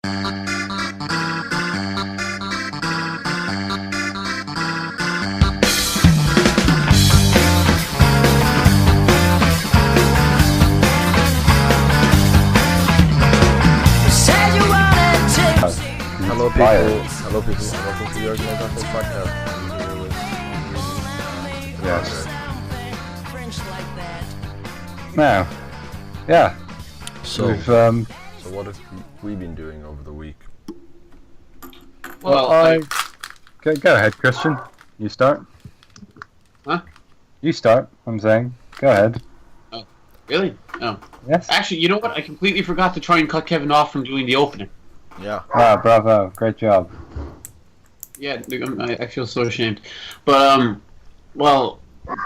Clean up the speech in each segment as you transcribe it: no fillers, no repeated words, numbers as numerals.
Hello people, and welcome to the Organised podcast. I'm here with Yes. Now, yeah. So, We've, so what have we been doing over the week? Well, go ahead, Christian. You start. Huh? You start. I'm saying. Go ahead. Oh, really? Oh. Yes. Actually, you know what? I completely forgot to try and cut Kevin off from doing the opening. Yeah. Ah, bravo! Great job. Yeah, I feel so ashamed. But, well,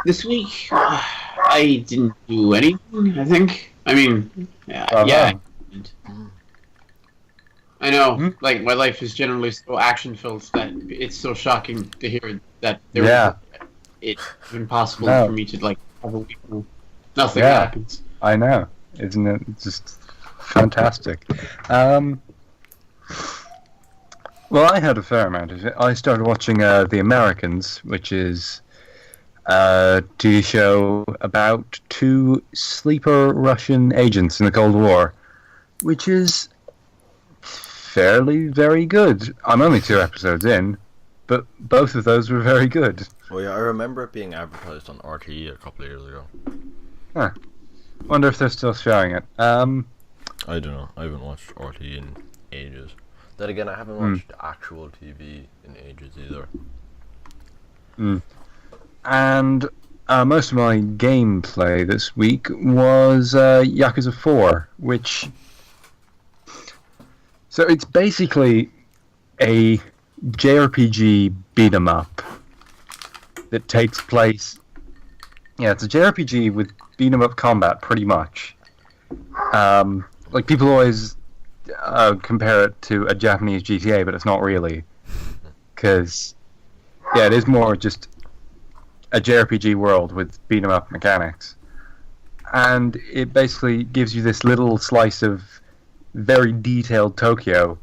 this week, I didn't do anything, I think. I mean, Bravo. yeah. I know, Hmm? like, my life is generally so action-filled that it's so shocking to hear that it's impossible for me to, like, have a week where nothing happens. I know. Isn't it just fantastic? Well, I had a fair amount of it. I started watching The Americans, which is a TV show about two sleeper Russian agents in the Cold War, which is fairly very good. I'm only 2 episodes in, but both of those were very good. Oh yeah, I remember it being advertised on RTE a couple of years ago. Huh. Wonder if they're still showing it. I don't know. I haven't watched RTE in ages. Then again, I haven't watched actual TV in ages either. And most of my gameplay this week was Yakuza 4, which... So it's basically a JRPG beat-em-up that takes place... Yeah, it's a JRPG with beat-em-up combat, pretty much. Like, people always compare it to a Japanese GTA, but it's not really. Because, yeah, it is more just a JRPG world with beat-em-up mechanics. And it basically gives you this little slice of very detailed Tokyo,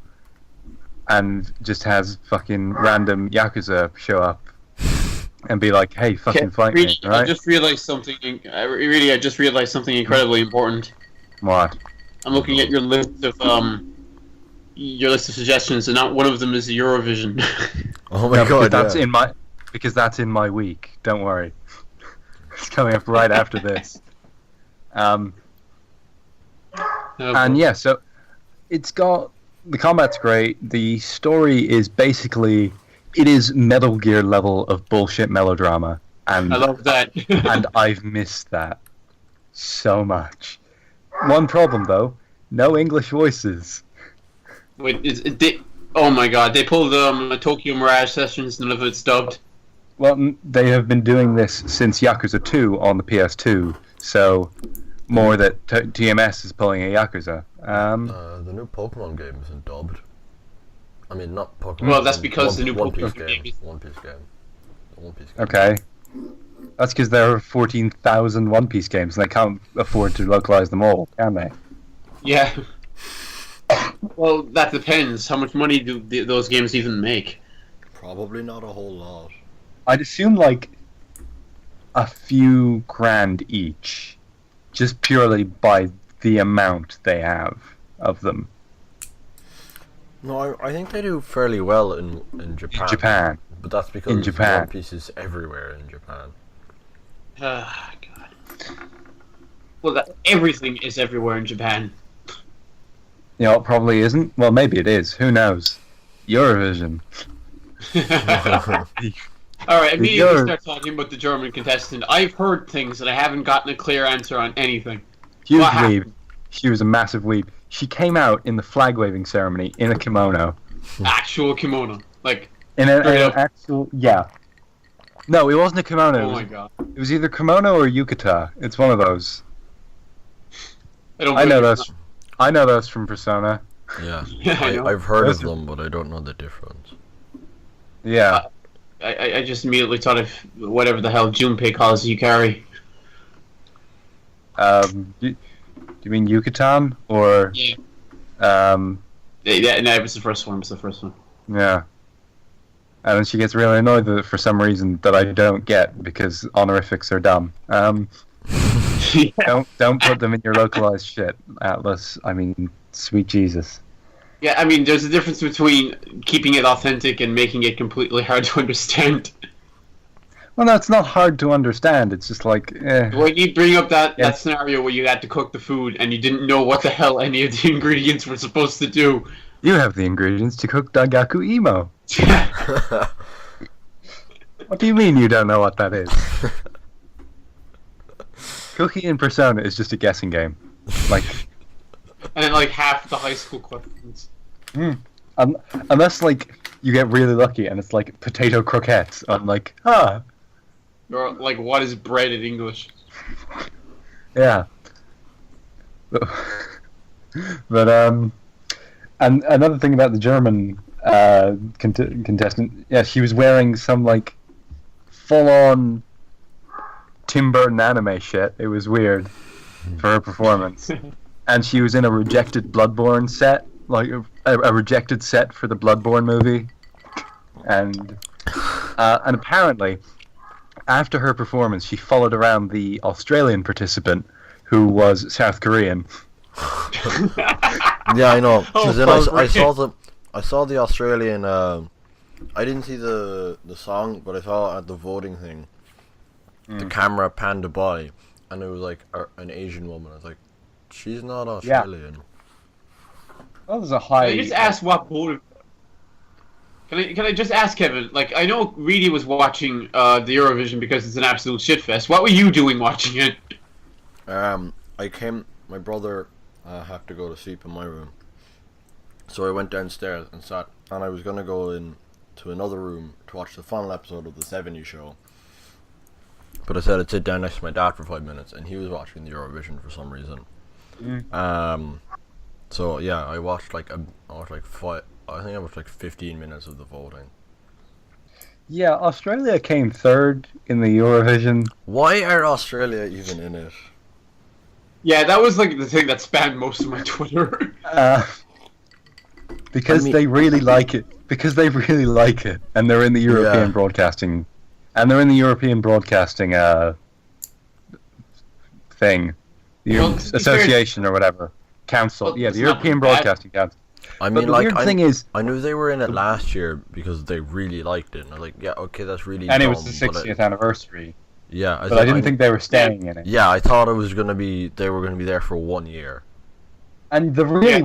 and just has fucking random Yakuza show up and be like, hey, fucking fight me, right? I just realized something incredibly important. What? I'm looking at your list of suggestions, and not one of them is Eurovision. Oh my No, god, because that's in my week. Don't worry, it's coming up right after this. And yeah, so it's got the combat's great. The story is basically it is Metal Gear level of bullshit melodrama, and I love that. and I've missed that so much. One problem though, no English voices. Wait, oh my god, they pulled Tokyo Mirage Sessions, none of it's dubbed. Well, they have been doing this since Yakuza 2 on the PS2, so more that TMS is pulling a Yakuza. The new Pokemon game isn't dubbed. I mean, not Pokemon. Well, that's because the new One Piece Pokemon game. game is... One Piece game. Okay. That's because there are 14,000 One Piece games, and they can't afford to localize them all, can they? Yeah. Well, that depends. How much money do those games even make? Probably not a whole lot. I'd assume, like, a few grand each, just purely by the amount they have of them. No, I think they do fairly well in Japan. In Japan. But that's because In Japan. One Piece is everywhere in Japan. Ah, God. Well, everything is everywhere in Japan. You know, it probably isn't. Well, maybe it is. Who knows? Eurovision. Alright, immediately start talking about the German contestant. I've heard things and I haven't gotten a clear answer on anything. Huge What weeb. happened? She was a massive weeb. She came out in the flag waving ceremony in a kimono. Actual kimono. Like, In an Straight up. actual, yeah. No, it wasn't a kimono. oh my god. It was either kimono or yukata. It's one of those. I don't I know believe those. I know those from Persona. Yeah, Yeah, I know. I've heard of Those are- them, but I don't know the difference. Yeah. I just immediately thought of whatever the hell Junpei calls Yukari. Do you mean Yucatan or Yeah. Yeah, no, it was the first one. It was the first one. Yeah. And then she gets really annoyed that for some reason that I don't get because honorifics are dumb. Yeah. Don't put them in your localized shit, Atlas. I mean, sweet Jesus. Yeah, I mean, there's a difference between keeping it authentic and making it completely hard to understand. Well, no, it's not hard to understand. It's just like, When you bring up that Yes. scenario where you had to cook the food and you didn't know what the hell any of the ingredients were supposed to do. you have the ingredients to cook Dagaku Imo. What do you mean you don't know what that is? Cooking in Persona is just a guessing game. Like, And then, like, half the high school questions. unless, like, you get really lucky and it's like potato croquettes. I'm like, Or, like, what is bread in English? yeah. But, and another thing about the German contestant, yeah, she was wearing some, like, full-on Tim Burton anime shit. It was weird for her performance. And she was in a rejected Bloodborne set, like a rejected set for the Bloodborne movie. And apparently, after her performance, she followed around the Australian participant, who was South Korean. Yeah, I know. 'Cause then I saw the Australian. I didn't see the song, but I saw at the voting thing. The camera panned by, and it was like an Asian woman. I was like, she's not Australian. Well, there's a high. Can I just ask what board? Can I just ask Kevin? Like, I know Reedy was watching the Eurovision because it's an absolute shitfest. What were you doing watching it? My brother had to go to sleep in my room, so I went downstairs and sat. And I was gonna go in to another room to watch the final episode of the '70s show. But I said I'd sit down next to my dad for 5 minutes, and he was watching the Eurovision for some reason. So yeah, I watched like 15 minutes of the voting. Yeah, Australia came third in the Eurovision. Why are Australia even in it? Yeah, that was like the thing that spanned most of my Twitter. Because they really like it. Because they really like it, and they're in the European broadcasting, and they're in the European broadcasting thing, the association or whatever, council. Well, yeah, it's the not European bad. Broadcasting Council. I But mean, the like, weird thing is, I knew they were in it last year because they really liked it, and I was like, yeah, okay, that's really. and it dumb, was the 60th anniversary. Yeah, But I didn't think they were staying in it. Yeah, I thought it was gonna be they were gonna be there for 1 year. And the really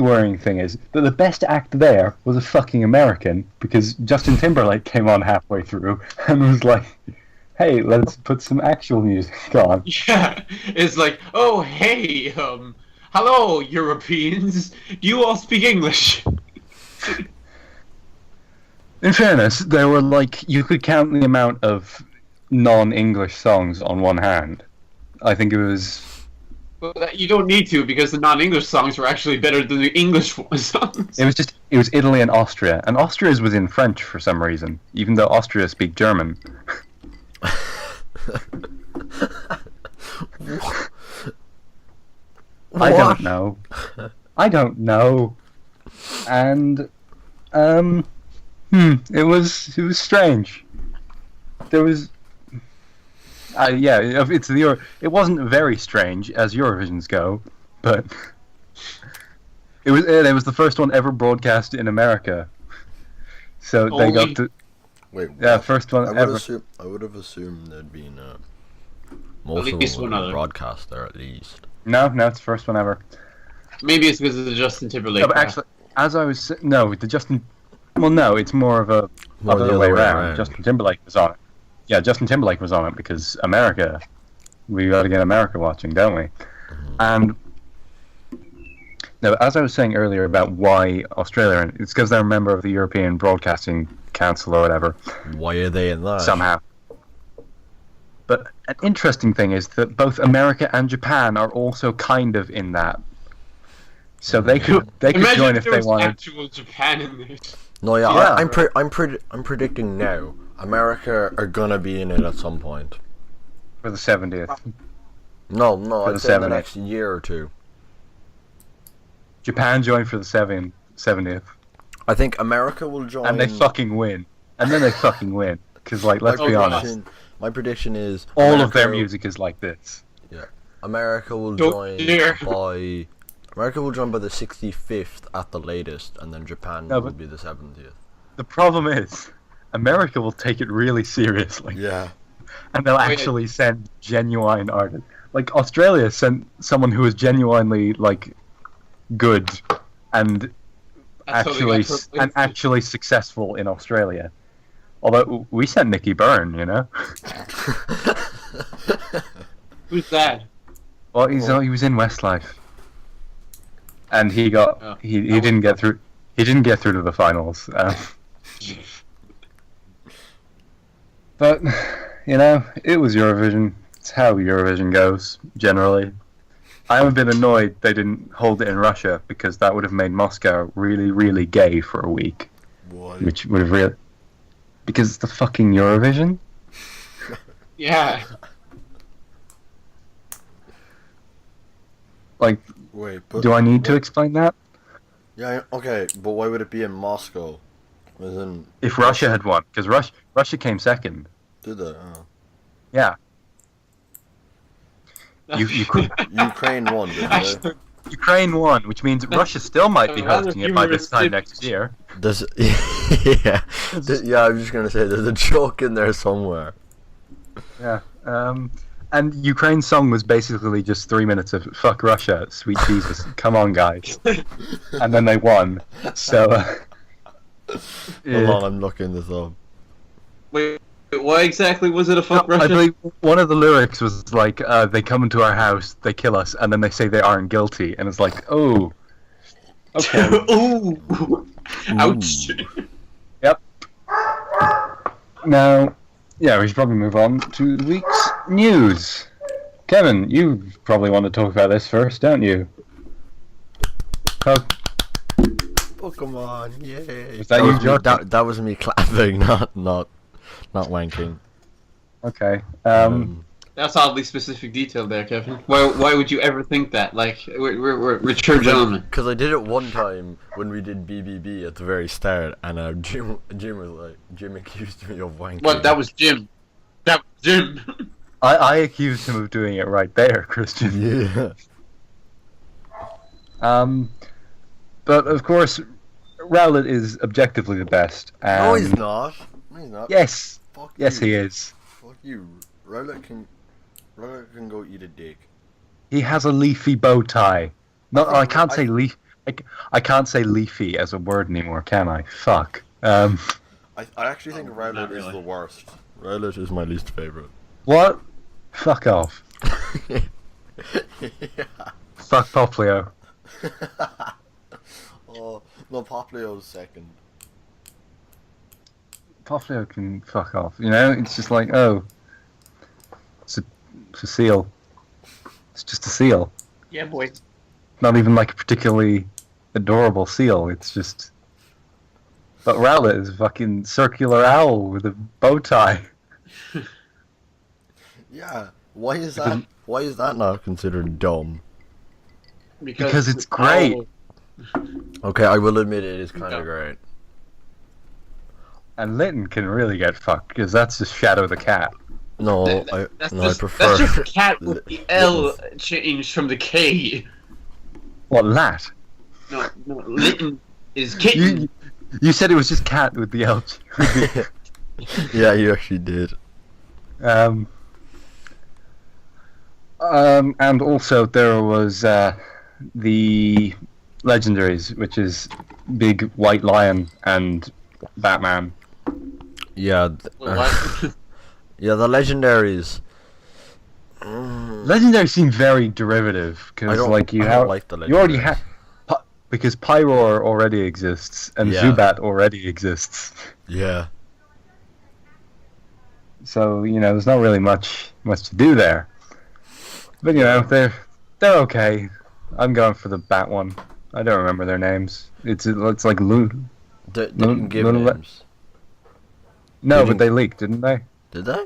worrying thing is that the best act there was a fucking American, because Justin Timberlake came on halfway through and was like, "Hey, let's put some actual music on." Yeah, it's like, oh hey, hello Europeans, do you all speak English? In fairness, there were like you could count the amount of non-English songs on one hand. I think it was. Well, you don't need to because the non-English songs were actually better than the English songs. It was Italy and Austria's was in French for some reason, even though Austria speak German. I don't know. And it was strange. There was it wasn't very strange as Eurovisions go, but it was the first one ever broadcast in America. So they got to Wait. first one ever. I would have assumed there'd been most of least them one would other. have broadcast there at least. No, it's the first one ever. Maybe it's because of the Justin Timberlake. No, but actually, as I was the Justin. Well, no, it's more of a More the other other way way around. around. Justin Timberlake was on it. Yeah, Justin Timberlake was on it because America. We got to get America watching, don't we? And no, as I was saying earlier about why Australia, it's because they're a member of the European Broadcasting Council or whatever. Why are they in that? Somehow. But an interesting thing is that both America and Japan are also kind of in that. So they could Imagine join if if there they was wanted. actual Japan in this. No, yeah, Yeah. I'm predicting now. America are gonna be in it at some point. For the 70th. No, For I'd the say in the 70th. next year or two. Japan joined for the 70th, I think America will join. and they fucking win. And then they fucking win. Because, like, let's be honest, My prediction is all of their music is like this. America will Don't join dare. by the 65th at the latest, and then Japan No, will but- be the 70th. The problem is, America will take it really seriously. Yeah. And they'll actually send genuine artists. Like, Australia sent someone who was genuinely, like, good and actually successful in Australia. Although, we sent Nicky Byrne, you know? Who's that? Well, he was in Westlife. And he didn't get through. He didn't get through to the finals. But, you know, it was Eurovision. It's how Eurovision goes, generally. I'm a bit annoyed they didn't hold it in Russia, because that would have made Moscow really, really gay for a week. Why? Which would have really... Because it's the fucking Eurovision? Yeah. Like, Wait, but do I need to explain that? Yeah, okay, but why would it be in Moscow? As in, If Russia had won, because Russia came second. did they? Oh. Yeah. Ukraine won, didn't they? Ukraine won, which means Russia still might be hosting it by this time next year. There's, yeah, I'm just gonna say there's a joke in there somewhere. Yeah. And Ukraine's song was basically just 3 minutes of "fuck Russia, sweet Jesus, come on, guys," and then they won. So. Hold on, I'm looking this up. Wait, why exactly was it a fuck I Russia? believe one of the lyrics was like, "They come into our house, they kill us, and then they say they aren't guilty," and it's like, oh, okay. Ooh. Ouch. Yep. Now, yeah, we should probably move on to the week's news. Kevin, you probably want to talk about this first, don't you? Oh, Pokemon, yay! Was that you, George? That was me clapping, not wanking. okay. That's oddly specific detail there, Kevin. Why would you ever think that? Like, we're mature gentlemen. Because I did it one time when we did BBB at the very start, and Jim accused me of wanking. What? That was Jim. That was Jim. I accused him of doing it right there, Christian. Yeah. But of course, Rowlett is objectively the best. No, he's not. No, he's not. Yes. Fuck Yes, you. he is. Fuck you. Rowlett can go eat a dick. He has a leafy bow tie. No, I can't say leaf. I can't say leafy as a word anymore, can I? Fuck. I actually think Rowlett not is really. the worst. Rowlett is my least favorite. What? Fuck off. Yeah. Fuck Poplio. Oh, no, Poplio's second. Poplio can fuck off. You know, it's just like, oh, it's a seal. It's just a seal. Yeah, boy. Not even like a particularly adorable seal. It's just. But Rowlett is a fucking circular owl with a bow tie. Yeah. Why is that not considered dumb? Because it's great. Okay, I will admit it is kind of great. And Linton can really get fucked because that's just Shadow the cat. No, I prefer. That's just a cat with the L changed from the K. What, Lat? No, Litten is kitten. You said it was just cat with the L. Yeah, you actually did. And also there was the Legendaries, which is Big White Lion and Batman. Yeah. What? Yeah, the legendaries. Legendaries seem very derivative because, like, I don't like the legendaries. you already have because Pyroar already exists and Yeah. Zubat already exists. Yeah. So there's not really much to do there. But they're okay. I'm going for the Bat one. I don't remember their names. It's like Loon. They didn't give Luna- names. No, They but didn't- they leaked, didn't they? Did they?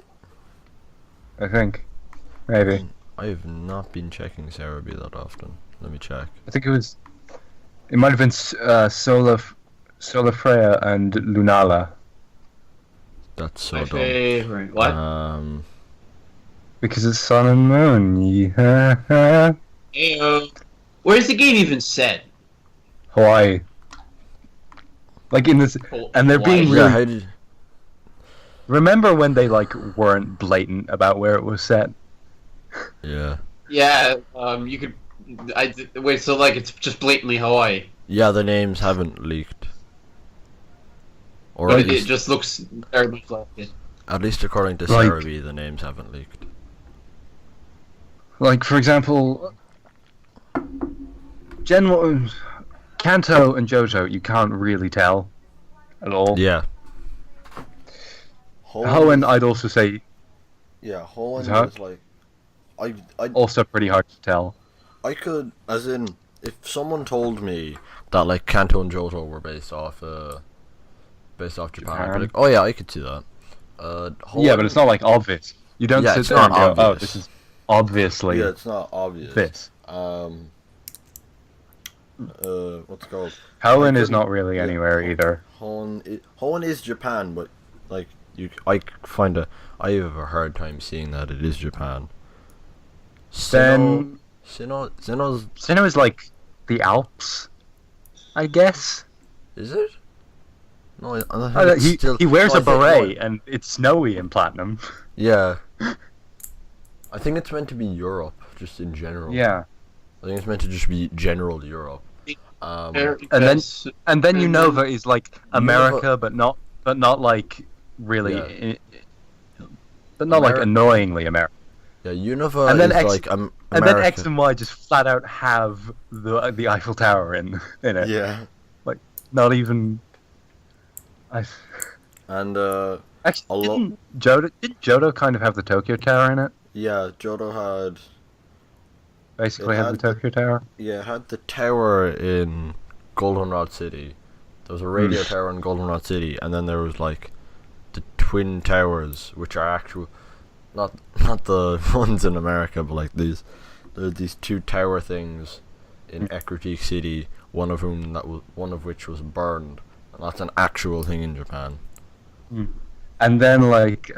I think. Maybe. I have not been checking Cerebi that often. Let me check. I think it was It might have been Solafreya and Lunala. That's so My dumb. favorite. What? Because it's sun and moon. Yeah. Heyo. Where's the game even set? Hawaii. Like in this, and they're being Hawaii. Yeah, really. how did... Remember when they like weren't blatant about where it was set? Yeah. Yeah, you could. Wait, so like it's just blatantly Hawaii. Yeah, the names haven't leaked. Or But at it least, just looks very much like it. at least according to Like- Sarah B, the names haven't leaked. Like for example, Kanto and Johto, you can't really tell at all. Yeah. Hoenn, I'd also say, Yeah, Hoenn Is that- is like... I also pretty hard to tell. I could, as in, if someone told me that like Kanto and Johto were based off Japan, I'd be like, oh yeah, I could see that. Yeah, but it's not like obvious. You don't Yeah, sit it's there and not go, "Oh, obvious. this is obviously Yeah, it's not obvious. this." What's it called? Hoenn is couldn't- not really yeah, anywhere either. Hoenn is Japan, but like I have a hard time seeing that it is Japan. Then Sinnoh's, Sinnoh is like the Alps, I guess. is it? No, I think it's He still, he wears no, a I think- beret and it's snowy in Platinum. Yeah. I think it's meant to be Europe, just in general. Yeah, I think it's meant to just be general Europe. and then Unova is like America, but not like really, but not like Ameri- annoyingly America. Yeah, Unova And then is X- like And America. then X and Y just flat out have the Eiffel Tower in it. Yeah, Not even. and Actually, lot- didn't Johto kind of have the Tokyo Tower in it? yeah, Johto had Basically, It had the had Tokyo Tower. had the tower in Goldenrod City. There was a radio tower in Goldenrod City, and then there was like the twin towers, which are actual, not the ones in America, but like there's these two tower things in Ecruteak City. One of which was burned, and that's an actual thing in Japan. And then, like,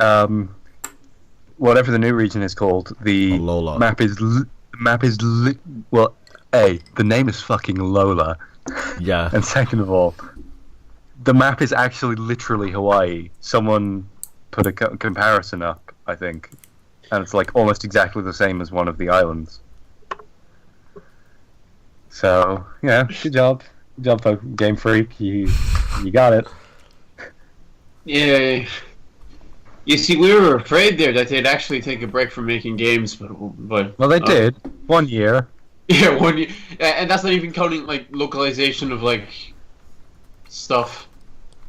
whatever the new region is called, the Alola. map is well, A, the name is fucking Lola, Yeah, and second of all, the map is actually literally Hawaii. Someone put a comparison up, I think, and it's like almost exactly the same as one of the islands. So yeah, good job, folks. Game Freak, you got it. Yeah. You see, we were afraid there that they'd actually take a break from making games, but Well, they did 1 year. Yeah, 1 year, and that's not even counting like localization of like stuff.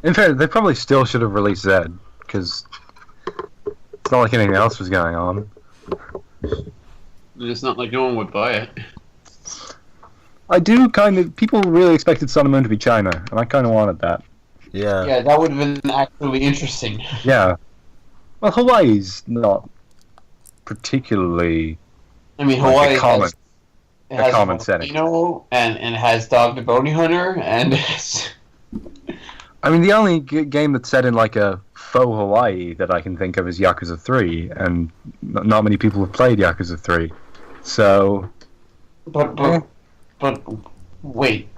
In fact, they probably still should have released Zed because it's not like anything else was going on. And it's not like no one would buy it. I do kind of. People really expected Sun and Moon to be China, and I kind of wanted that. yeah. Yeah, that would have been actually interesting. Yeah. Well, Hawaii's not particularly I mean, like Hawaii a common. has, it has common setting. volcano, and it has Dog the Bounty Hunter, and it's, I mean, the only game that's set in like a faux Hawaii that I can think of is Yakuza 3, and not many people have played Yakuza 3. So, but wait.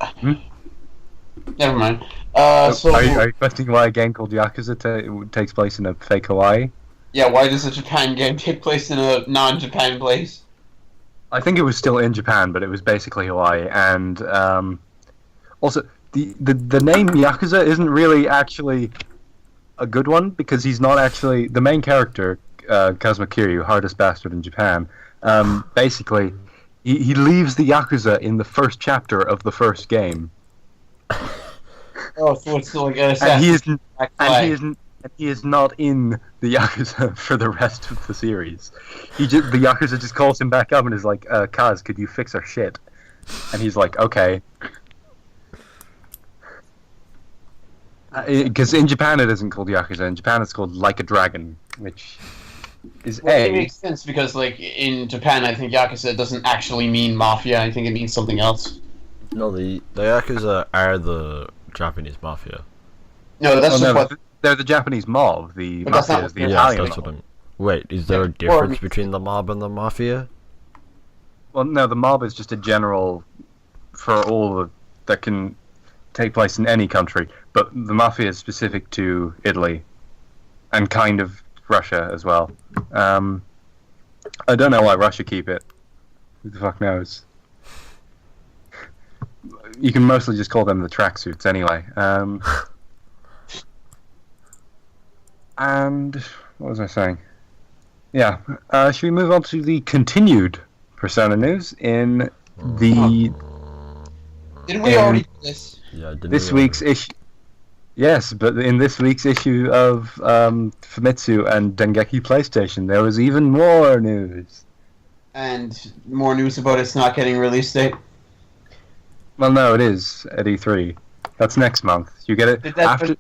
Hmm? Never mind. So are you questioning why a game called Yakuza takes place in a fake Hawaii? yeah, why does a Japan game take place in a non-Japan place? I think it was still in Japan, but it was basically Hawaii. And also, the name Yakuza isn't really actually a good one because he's not actually the main character, Kazuma Kiryu, hardest bastard in Japan. Basically, he leaves the Yakuza in the first chapter of the first game. Oh, so it's like an And he assassin. he is not in the Yakuza for the rest of the series. The Yakuza just calls him back up and is like, Kaz, could you fix our shit? And he's like, okay. Because in Japan it isn't called Yakuza. In Japan it's called Like a Dragon, which is Well, it makes sense because, like, in Japan, I think Yakuza doesn't actually mean mafia. I think it means something else. No, the Yakuza are the Japanese mafia. No, that's Oh, just no, what. they're the Japanese mob. The But that's not mafia is what the they're Yes, Italian that's mob. what I'm. Wait, is there a Yeah, difference or- between the mob and the mafia? Well, no, the mob is just a general for all that can take place in any country, but the mafia is specific to Italy and kind of Russia as well. I don't know why Russia keep it. Who the fuck knows? You can mostly just call them the tracksuits anyway. And what was I saying? Yeah, should we move on to the continued Persona news in the Didn't we already do this? Yeah, didn't this we week's already- issue? Yes, but in this week's issue of Famitsu and Dengeki PlayStation, there was even more news. And more news about it's not getting release date. Well, no, it is at E3. That's next month. You get it Did that, after.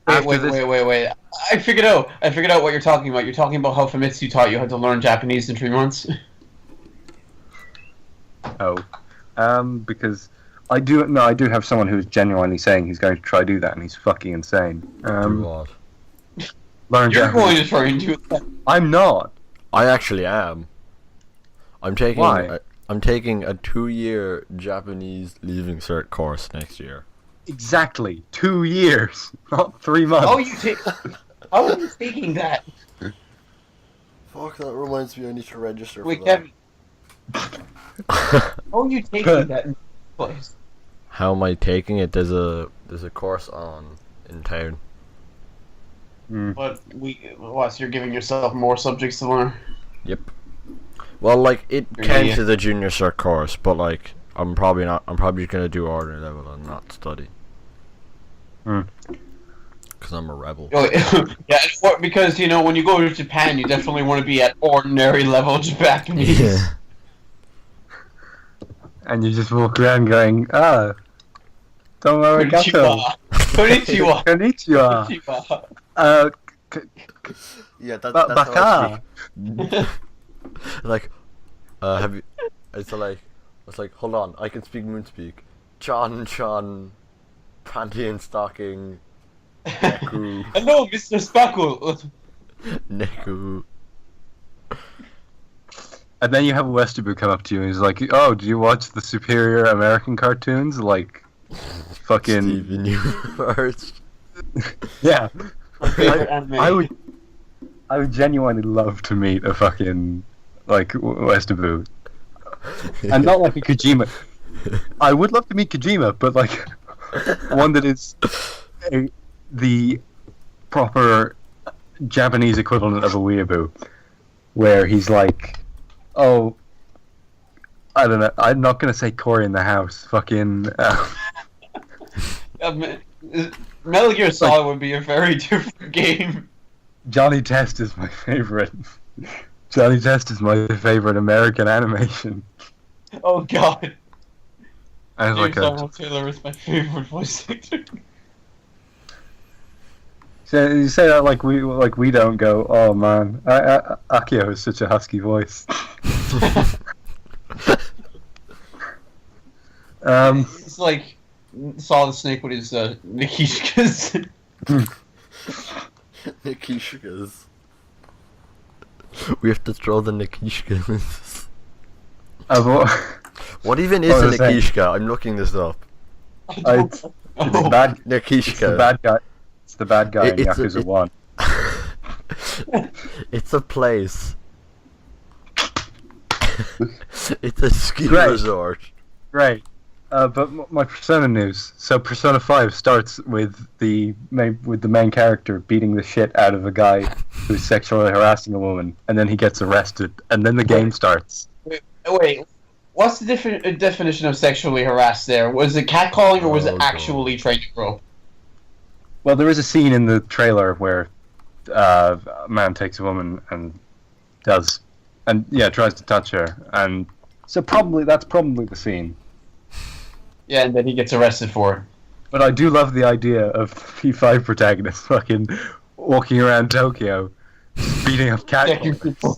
after this- wait. I figured out what you're talking about. You're talking about how Famitsu taught you how to learn Japanese in 3 months. Oh, because I do have someone who's genuinely saying he's going to try to do that, and he's fucking insane. Do what? Learn You're Japanese. going to try and do that. I'm not. I actually am. I'm taking. Why? I'm taking a 2-year Japanese leaving cert course next year. Exactly 2 years, not 3 months. How are you taking that? Fuck, that reminds me I need to register Wait, for that. Kevin. How are you taking that in the place? How am I taking it? There's a course on in town. But so you're giving yourself more subjects to learn? Yep. Well, like it You're an counts idiot. as a junior cert course, but like I'm probably not. I'm probably gonna do ordinary level and not study. Because I'm a rebel. Oh, yeah, because when you go to Japan, you definitely want to be at ordinary level Japanese. And you just walk around going, don't arigato. Konnichiwa. Konnichiwa. Konnichiwa. Yeah, that's Baka. Like, have you? It's like, hold on, I can speak Moonspeak. Chan, panty and stocking, Neku, Hello, Mr. Spackle. Neku. And then you have a Westerbu come up to you and he's like, oh, do you watch the superior American cartoons? Like, fucking... Steven Universe. Yeah. My favorite anime. I would genuinely love to meet a fucking, like, Westerbu. And not like a Kojima. I would love to meet Kojima, but like, one that is the proper Japanese equivalent of a weeaboo. Where he's like, oh, I don't know, I'm not going to say Cory in the house. Fucking... Metal Gear Solid would be a very different game. Johnny Test is my favorite. Johnny Test is my favorite American animation. Oh god. I was James like, Arnold Taylor is my favorite voice actor. so you say that like we don't go. Oh man, Akio has such a husky voice. It's like Solid Snake with his Nikishkas. Nikishkas. We have to throw the Nikishkas. What even is What a was I saying? Nikishka? I'm looking this up. It's the bad. It's the Nikishka. bad guy. It's the bad guy in It's a- Yakuza 1. It's a place. It's a ski Great. resort. Right. But my Persona news. So Persona 5 starts with the main character beating the shit out of a guy who's sexually harassing a woman, and then he gets arrested, and then the game starts. Wait, what's the definition of sexually harassed there? Was it catcalling or was Oh, it God. actually trying to grow? Well, there is a scene in the trailer where a man takes a woman and tries to touch her, and so that's probably the scene. Yeah, and then he gets arrested for it. But I do love the idea of P5 protagonists fucking walking around Tokyo, beating up cat Taking callers, people-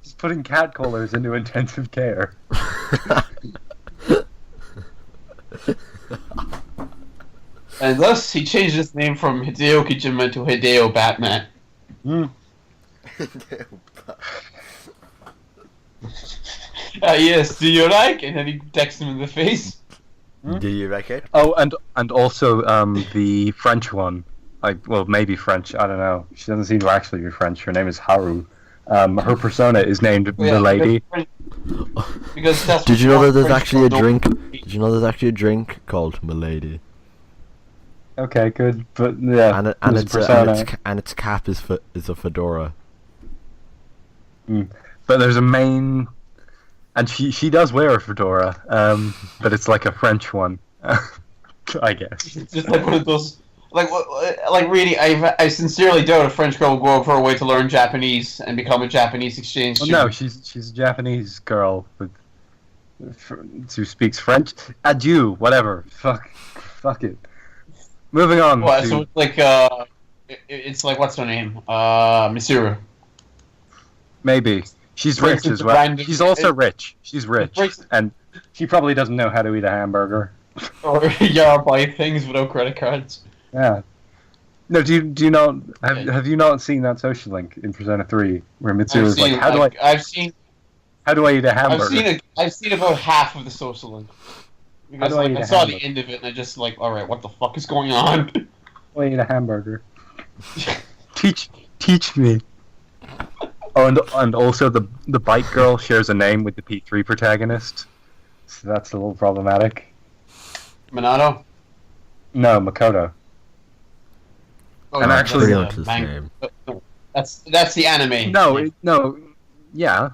just putting cat callers into intensive care. And thus, he changed his name from Hideo Kojima to Hideo Batman. Yes, do you like? And then he texts him in the face. Do you reckon? Oh, and also the French one. Well, maybe French. I don't know. She doesn't seem to actually be French. Her name is Haru. Her persona is named Milady. Because that's Did you know that there's French actually a don't drink? know. Did you know there's actually a drink called Milady? Okay, good. But yeah, And his its persona. its cap is a fedora. But there's a main, and she does wear a fedora. But it's like a French one, I guess. It's just like one of those. Like really, I sincerely doubt a French girl will go out of her way to learn Japanese and become a Japanese exchange Well, student. no, she's a Japanese girl who speaks French. Adieu, whatever. Fuck it. Moving on. Well, to, so it's like it's like what's her name? Misuru. maybe she's breaks rich as into well. random- She's also rich. She's rich, breaks- and she probably doesn't know how to eat a hamburger. Or yeah, buy things without credit cards. Yeah. No, do you not Yeah. have you not seen that social link in Persona 3 where Mitsuru I've is like, seen, how do I eat a hamburger? I've seen about half of the social link. Because do I like, eat I a saw the hamburger? end of it and I just like, all right, what the fuck is going on? How do I eat a hamburger? Teach me. Oh, and also the bike girl shares a name with the P3 protagonist, so that's a little problematic. Minato. No, Makoto. Oh, And no, actually- that's His the name. That's the anime. No, yeah.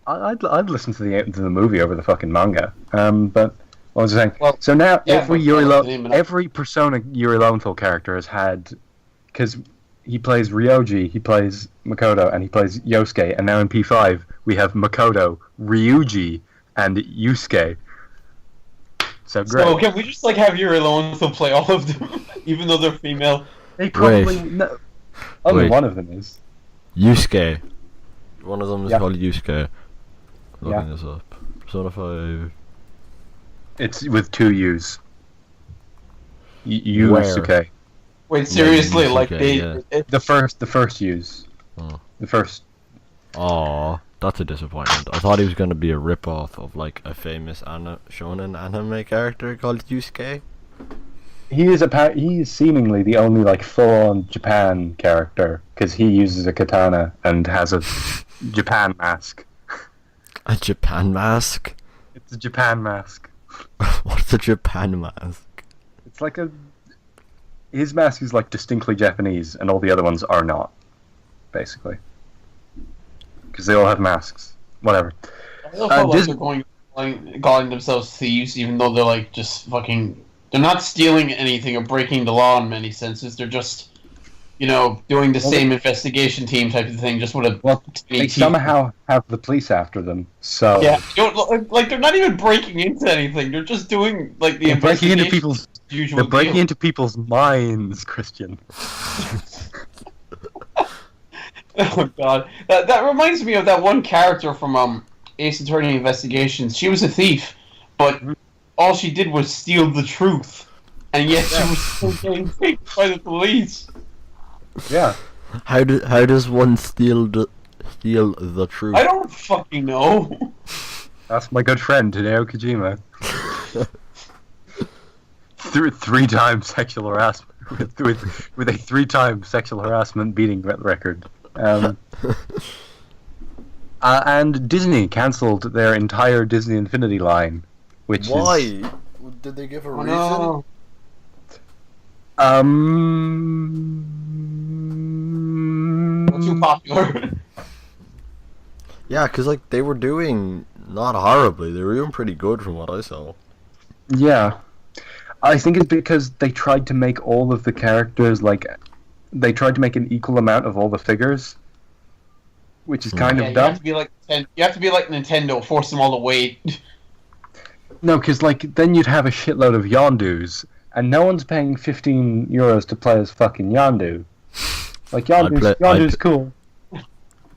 I'd listen to the movie over the fucking manga. But what was I saying? Well, So now yeah, every but- Yuri the name of it. every Persona Yuri Lowenthal character has had, because he plays Ryoji, he plays Makoto, and he plays Yosuke, and now in P5 we have Makoto, Ryuji, and Yusuke. So great. So can we just like have Yuri Lowenthal play all of them, even though they're female? They probably no. Only Wait. one of them is. Yusuke. One of them is Yeah. called Yusuke. Looking Yeah. this up. Persona 5. It's with two U's. Where? Yusuke. Wait, seriously, Yusuke, like they? yeah. The first use. Oh. The first. Aw, that's a disappointment. I thought he was going to be a rip-off of like a famous shonen anime character called Yusuke. He is seemingly the only like full-on Japan character because he uses a katana and has a Japan mask. A Japan mask? It's a Japan mask. What's a Japan mask? It's like his mask is like distinctly Japanese, and all the other ones are not, basically, because they all have masks. Whatever. I don't feel like Dis- they're calling themselves thieves, even though they're like just fucking. They're not stealing anything or breaking the law in many senses. They're just, doing the same investigation team type of thing, just with a. Well, tiny they team. somehow have the police after them, so Yeah, like they're not even breaking into anything. They're just doing like the they're breaking into investigation people's usual they're breaking deal. into people's minds, Christian. Oh god, that reminds me of that one character from Ace Attorney Investigations. She was a thief, but all she did was steal the truth, and yet she was still getting picked by the police. Yeah. How does one steal the truth? I don't fucking know. That's my good friend Hideo Kojima. Three times sexual harassment with a 3-time sexual harassment beating record. And Disney cancelled their entire Disney Infinity line, which Why? is Did they give a Oh, reason? no. Too popular. Yeah, because like they were doing not horribly. They were doing pretty good from what I saw. Yeah. I think it's because they tried to make all of the characters they tried to make an equal amount of all the figures, which is kind Yeah, of you dumb. have to be like Nintendo, force them all to wait. No, because then you'd have a shitload of Yondus, and no one's paying €15 to play as fucking Yondu. Like Yondu's cool.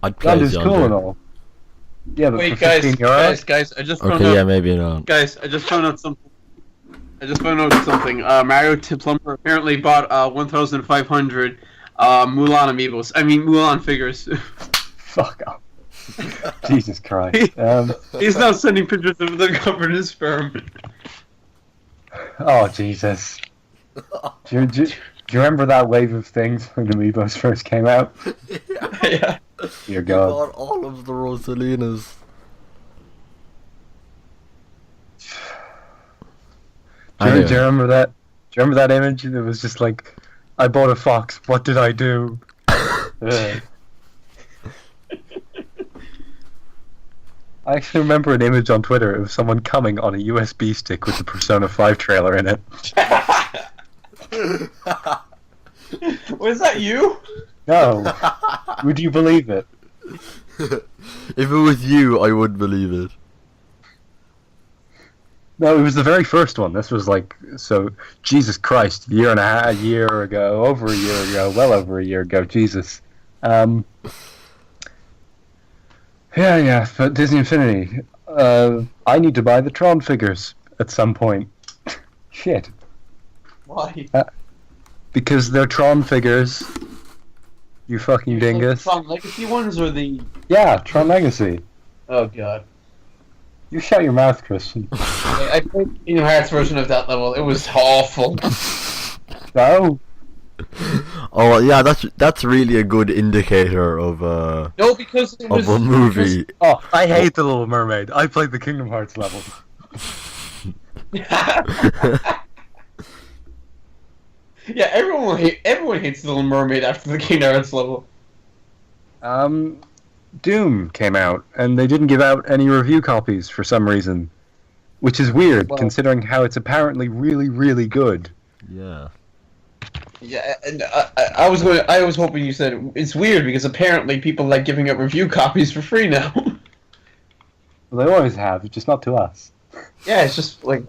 I'd play as Yondu's cool and Yondu. all. Yeah, but Wait, for €15, guys, I just found Okay, out. yeah, maybe not. Guys, I just found out something. I just found out something. Mario Plumber apparently bought 1,500 Mulan amiibos. I mean Mulan figures. Fuck off. Jesus Christ. He's now sending pictures of them covered in sperm. Oh, Jesus. Do you remember that wave of things when Amiibos first came out? Yeah. Dear You God. bought all of the Rosalinas. Do you remember that? Do you remember that image? It was just like, I bought a fox. What did I do? Ugh. I actually remember an image on Twitter of someone coming on a USB stick with the Persona 5 trailer in it. Was that you? No. Would you believe it? If it was you, I would believe it. No, it was the very first one. This was like, so, Jesus Christ, a year ago, over a year ago, well over a year ago, Jesus. Yeah, but Disney Infinity. I need to buy the Tron figures at some point. Shit. Why? Because they're Tron figures. You fucking dingus. The Tron Legacy ones or the... Yeah, Tron Legacy. Oh god. You shut your mouth, Christian. I played Kingdom Hearts version of that level. It was awful. No? Oh yeah, that's really a good indicator of No, because it was... of a movie. Oh, I hate The Little Mermaid. I played the Kingdom Hearts level. Yeah, everyone hates Little Mermaid after the Kingdom Hearts level. Doom came out, and they didn't give out any review copies for some reason. Which is weird, Well- considering how it's apparently really, really good. Yeah. Yeah, and I was hoping you said it's weird because apparently people like giving out review copies for free now. Well, they always have, just not to us. Yeah, it's just like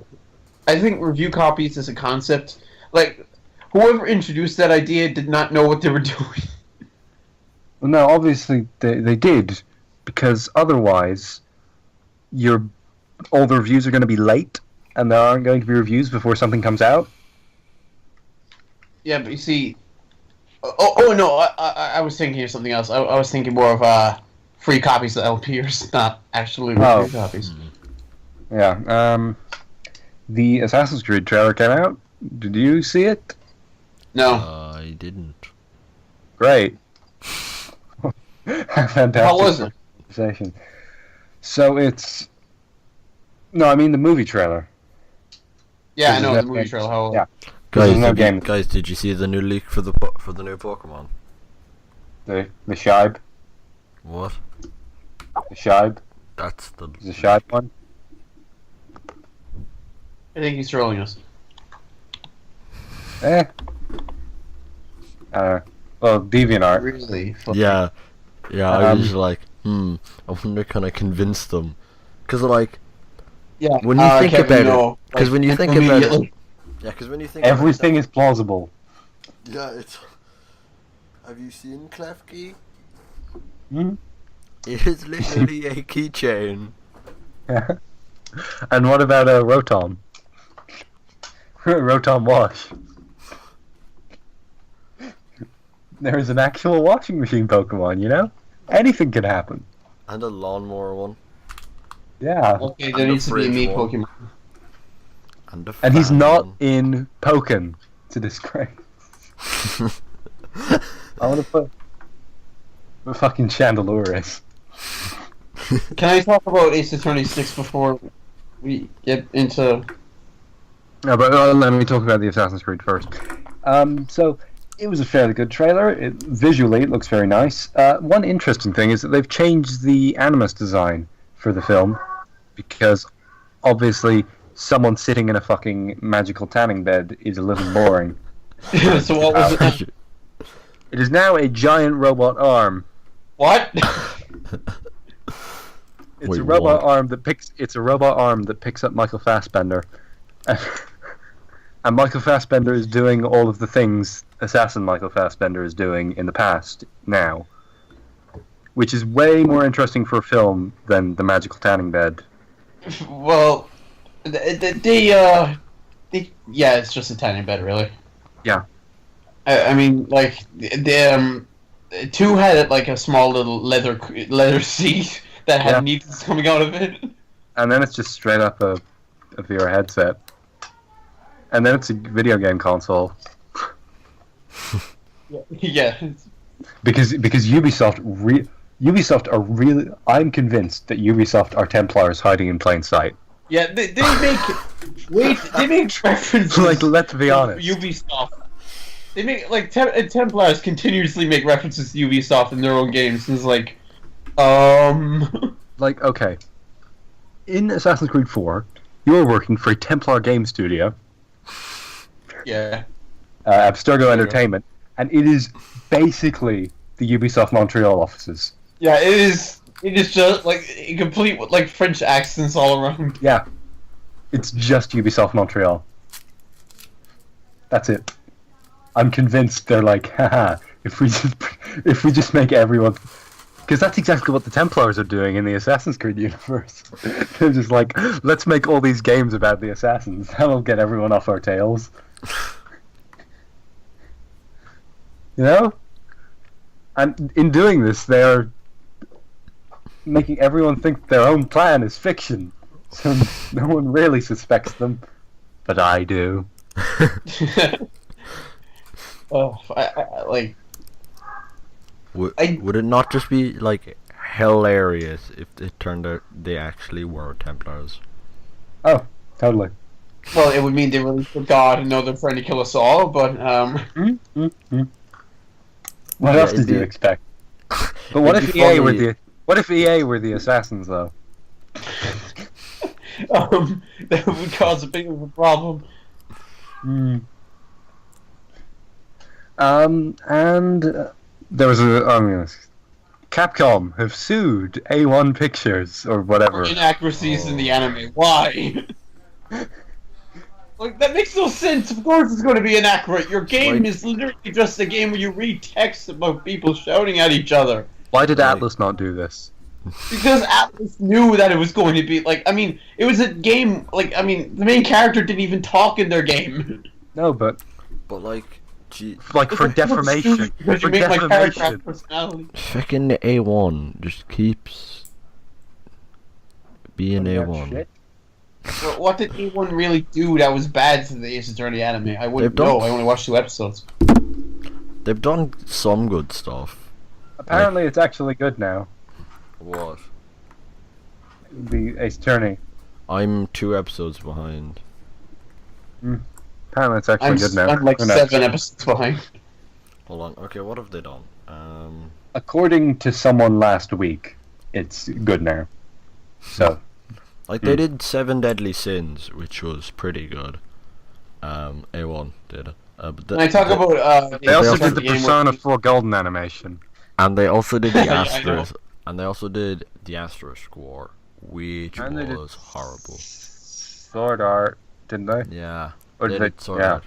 I think review copies as a concept, like whoever introduced that idea did not know what they were doing. Well, no, obviously they did, because otherwise, all the reviews are going to be late, and there aren't going to be reviews before something comes out. Yeah, but you see, oh no, I was thinking of something else. I was thinking more of free copies of LPers, not actually review copies. Yeah, the Assassin's Creed trailer came out. Did you see it? No. I didn't. Great. Fantastic. How was it? Conversation. So it's... No, I mean the movie trailer. Yeah, I know This the is movie that- trailer. How? Yeah. Guys, no game. guys, did you see the new leak for the new Pokemon? The Shibe. What? The Shibe. That's the. The Shibe one. I think he's trolling us. Well, DeviantArt. Really? Yeah, I was Um, like, I wonder can I convince them? Because like, Yeah. when you think Kevin, about no. it, because when you think about it, yeah, because when you think Everything is plausible. yeah, it's. Have you seen Klefki? Hmm? It is literally a keychain. And what about Rotom? Rotom Wash. There is an actual washing machine Pokemon, you know? Anything can happen. And a lawnmower one. Yeah. Okay, there And a needs to be a me fridge one. Pokemon. And a And he's fan not one. in Pokken. It's a disgrace. I want to put the fucking Chandelure is. Can I talk about Ace Attorney 6 before we get into... No, but let me talk about the Assassin's Creed first. So, it was a fairly good trailer. Visually, it looks very nice. One interesting thing is that they've changed the Animus design for the film, because obviously someone sitting in a fucking magical tanning bed is a little boring. So what was it? It is now a giant robot arm. What? It's Wait, a robot what? arm that picks. It's a robot arm that picks up Michael Fassbender, and Michael Fassbender is doing all of the things Assassin Michael Fassbender is doing in the past now, which is way more interesting for a film than the magical tanning bed. Well, Yeah, it's just a tiny bit, really. Yeah. I mean, like the 2 had like a small little leather seat that had Yeah. needles coming out of it. And then it's just straight up a VR headset. And then it's a video game console. Yeah. Because Ubisoft are really. I'm convinced that Ubisoft are Templars hiding in plain sight. Yeah, they make references. Like, let's be honest. Ubisoft. They make like Templars continuously make references to Ubisoft in their own games. And it's like, Like, okay, in Assassin's Creed 4, you're working for a Templar game studio, yeah, Abstergo Entertainment, and it is basically the Ubisoft Montreal offices. yeah. It is. It is just like a complete with like French accents all around. Yeah, it's just Ubisoft Montreal. That's it. I'm convinced they're like, haha, if we just make everyone, because that's exactly what the Templars are doing in the Assassin's Creed universe. They're just like, let's make all these games about the assassins. That'll get everyone off our tails. You know? And in doing this, they're making everyone think their own plan is fiction. So no one really suspects them. But I do. Oh, I like. Would it not just be like hilarious if it turned out they actually were Templars? Oh, totally. Well, it would mean they really forgot and know they're trying to kill us all. But What else did you expect? But what It'd if be EA were funny. the what if EA were the assassins though? that would cause a big of a problem. And there was Capcom have sued A1 Pictures or whatever. Inaccuracies in the anime. Why? Like that makes no sense. Of course, it's going to be inaccurate. Your game is literally just a game where you read text about people shouting at each other. Why did Right. Atlas not do this? Because Atlas knew that it was going to be like. I mean, it was a game. Like, I mean, the main character didn't even talk in their game. No, but But gee, like for It's like, you're defamation. stupid because For you make my character have defamation. personality. fucking A1 just keeps being A1. Shit. Well, what did A1 really do that was bad to the Ace Attorney anime? I wouldn't They've done- know. I only watched 2 episodes. They've done some good stuff. Apparently, it's actually good now. What? The Ace Attorney. I'm 2 episodes behind. Apparently, it's actually good now. I'm like Who knows? 7 episodes behind. Hold on. Okay, what have they done? According to someone last week, it's good now. So, They did 7 Deadly Sins, which was pretty good. A1 did it. But When I talk about they also also did the game Persona where- 4 Golden animation. and they also did the Yeah, I know. Asterisk, and they also did the Asterisk War, which And they did was horrible. Sword Art, didn't they? Yeah, Or they did did Sword yeah. Art.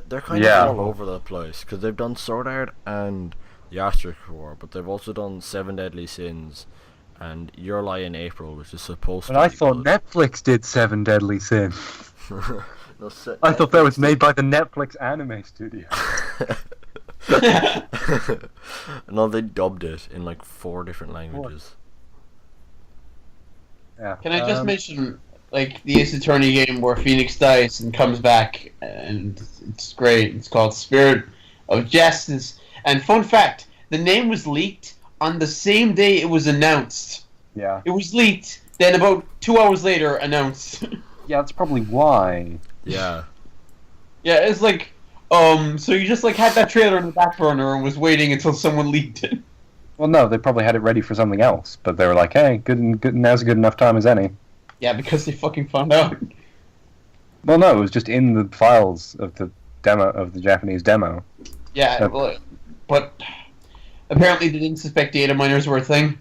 They're kind Yeah. of all over the place because they've done Sword Art and the Asterisk War, but they've also done 7 Deadly Sins and Your Lie in April, which is supposed But to I be thought good. Netflix did 7 Deadly Sins. No, I thought that was made by the Netflix anime studio. No, they dubbed it in 4 different languages. Yeah. Can I just mention, like, the Ace Attorney game where Phoenix dies and comes back, and it's great. It's called Spirit of Justice. And fun fact, the name was leaked on the same day it was announced. Yeah. It was leaked, then about 2 hours later announced. Yeah, that's probably why. Yeah. Yeah, it's like, so you just had that trailer in the back burner and was waiting until someone leaked it. Well, no, they probably had it ready for something else, but they were like, "Hey, good, now's a good enough time as any." Yeah, because they fucking found out. Well, no, it was just in the files of the demo of the Japanese demo. Yeah, well, but apparently they didn't suspect data miners were a thing.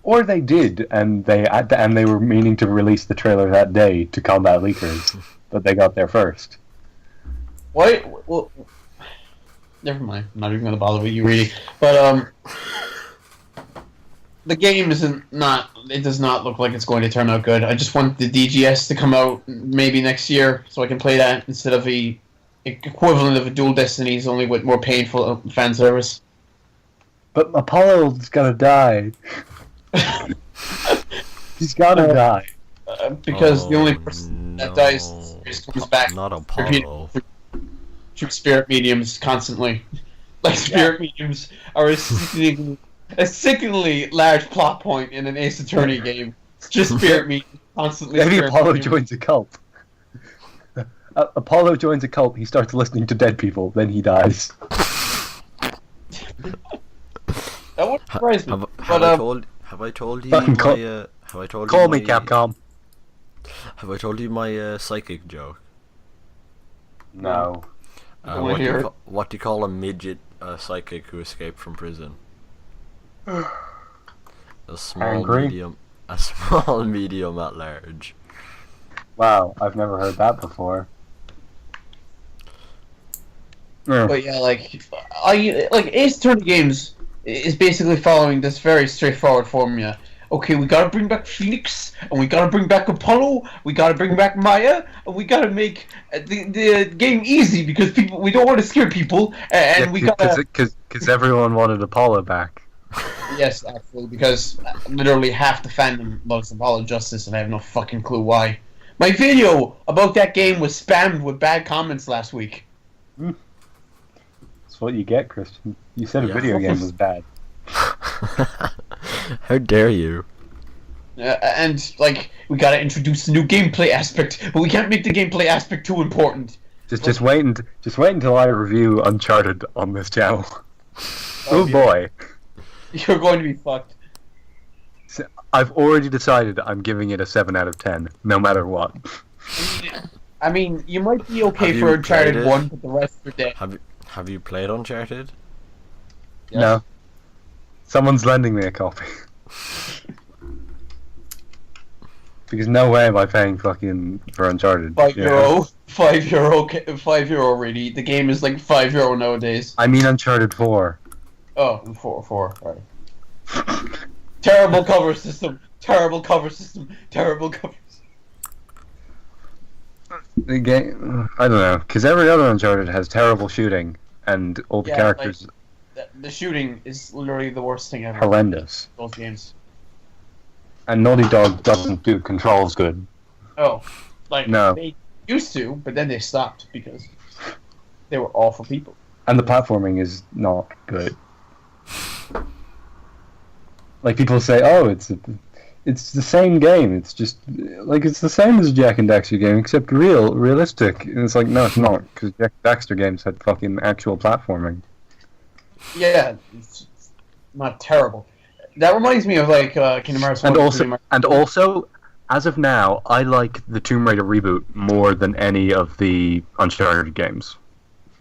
Or they did, and they were meaning to release the trailer that day to combat leakers, but they got there first. Why? Well, never mind. I'm not even going to bother with you reading. But the game it does not look like it's going to turn out good. I just want the DGS to come out maybe next year so I can play that instead of the equivalent of a Dual Destinies, only with more painful fan service. But Apollo's gonna die. He's gotta die. Because the only person that dies in the series comes back. Not Apollo. Through spirit mediums constantly. Like, spirit mediums are a sickeningly large plot point in an Ace Attorney game. It's just spirit mediums constantly. Maybe Apollo joins a cult. Apollo joins a cult, he starts listening to dead people, then he dies. That would surprise me. Have I told you Fucking call me, Capcom. Have I told you my psychic joke? No. What do you call a midget psychic who escaped from prison? A small medium at large. Wow, I've never heard that before. But yeah, Ace Attorney games is basically following this very straightforward formula. Okay, we gotta bring back Phoenix, and we gotta bring back Apollo, we gotta bring back Maya, and we gotta make the game easy because we don't want to scare people, and we gotta... Because everyone wanted Apollo back. Yes, actually, because literally half the fandom loves Apollo Justice, and I have no fucking clue why. My video about that game was spammed with bad comments last week. That's what you get, Christian. You said a video game was bad. How dare you? And we gotta introduce the new gameplay aspect, but we can't make the gameplay aspect too important. Just wait until I review Uncharted on this channel. Oh boy, you're going to be fucked. So I've already decided I'm giving it a 7 out of 10, no matter what. I mean, you might be okay for Uncharted 1, but the rest are dead. Have you played Uncharted? Yes. No. Someone's lending me a copy. Because no way am I paying fucking for Uncharted. €5, €5 really. The game is like €5 nowadays. I mean Uncharted 4. Oh, 4, right. Terrible cover system. Terrible cover system. Terrible cover system. The game, I don't know, because every other Uncharted has terrible shooting, and all the characters... The shooting is literally the worst thing ever. Horrendous. Those games. And Naughty Dog doesn't do controls good. Oh, no. They used to, but then they stopped because they were awful people. And the platforming is not good. Like people say, oh, it's the same game. It's just it's the same as a Jack and Daxter game, except realistic. And it's like, no, it's not, because Jack and Daxter games had fucking actual platforming. Yeah, it's not terrible. That reminds me of Kingdom Hearts 1 and also, as of now, I like the Tomb Raider reboot more than any of the Uncharted games.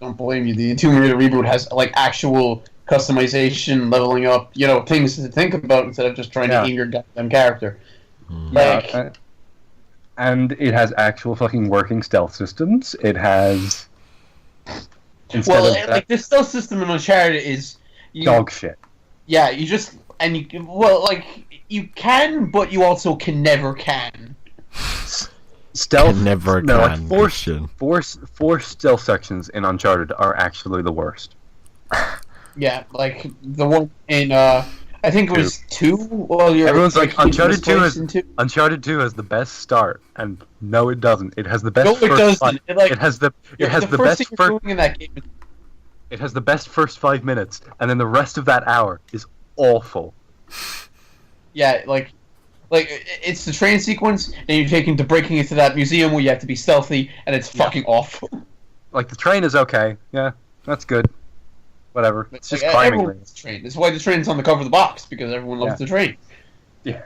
Don't blame you. The Tomb Raider reboot has actual customization, leveling up, things to think about instead of just trying to aim your goddamn character. And it has actual fucking working stealth systems. It has. The stealth system in Uncharted is dog shit. Yeah, you just you can, but you also never can. Stealth never can. Four stealth sections in Uncharted are actually the worst. Yeah, like the one in I think it was 2. Well, everyone's like Uncharted 2 has the best start, and no, it doesn't. It has the best. No, it doesn't. It has the best first. In that game. It has the best first 5 minutes, and then the rest of that hour is awful. Yeah, it's the train sequence, and you're taken to breaking into that museum where you have to be stealthy, and it's fucking awful. Like, the train is okay. Yeah, that's good. Whatever. It's just climbing. The train. That's why the train's on the cover of the box, because everyone loves the train. Yeah.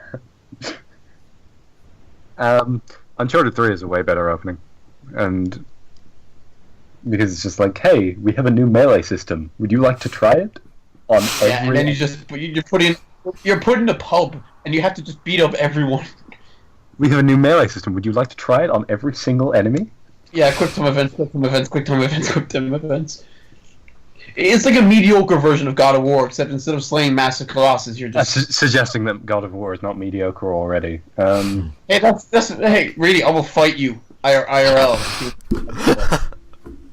Uncharted 3 is a way better opening. And because it's just like, hey, we have a new melee system. Would you like to try it? And then you're put in a pub, and you have to just beat up everyone. We have a new melee system. Would you like to try it on every single enemy? Yeah, quick time events, quick time events, quick time events, quick time events. It's like a mediocre version of God of War, except instead of slaying massive colossus, you're just Suggesting that God of War is not mediocre already. hey, that's hey, really, I will fight you IRL.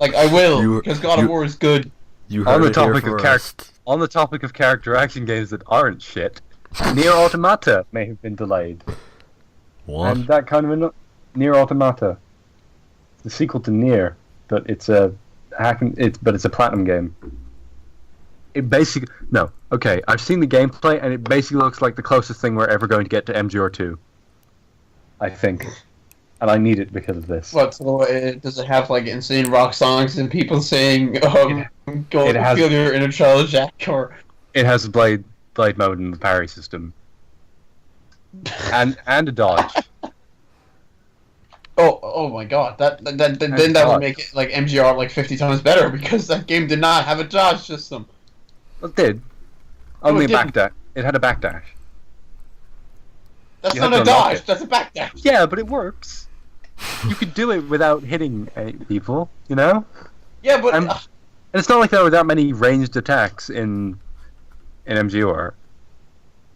Like I will, because God of War is good. You heard it here first. On the topic of character action games that aren't shit, Nier Automata may have been delayed. What? And that kind of Nier Automata, the sequel to Nier, but it's a it's a platinum game. It basically I've seen the gameplay and it basically looks like the closest thing we're ever going to get to MGR2. I think, and I need it because of this. What? So does it have like insane rock songs and people saying, "Go feel your inner child, Jack"? Or it has a blade mode and the parry system, and a dodge. Oh my god! Then that would make it like MGR like 50 times better because that game did not have a dodge system. It did. Only a backdash. It had a backdash. That's not a dodge. That's a backdash. Yeah, but it works. You could do it without hitting people, you know? Yeah, but and it's not like there were that many ranged attacks in MGR.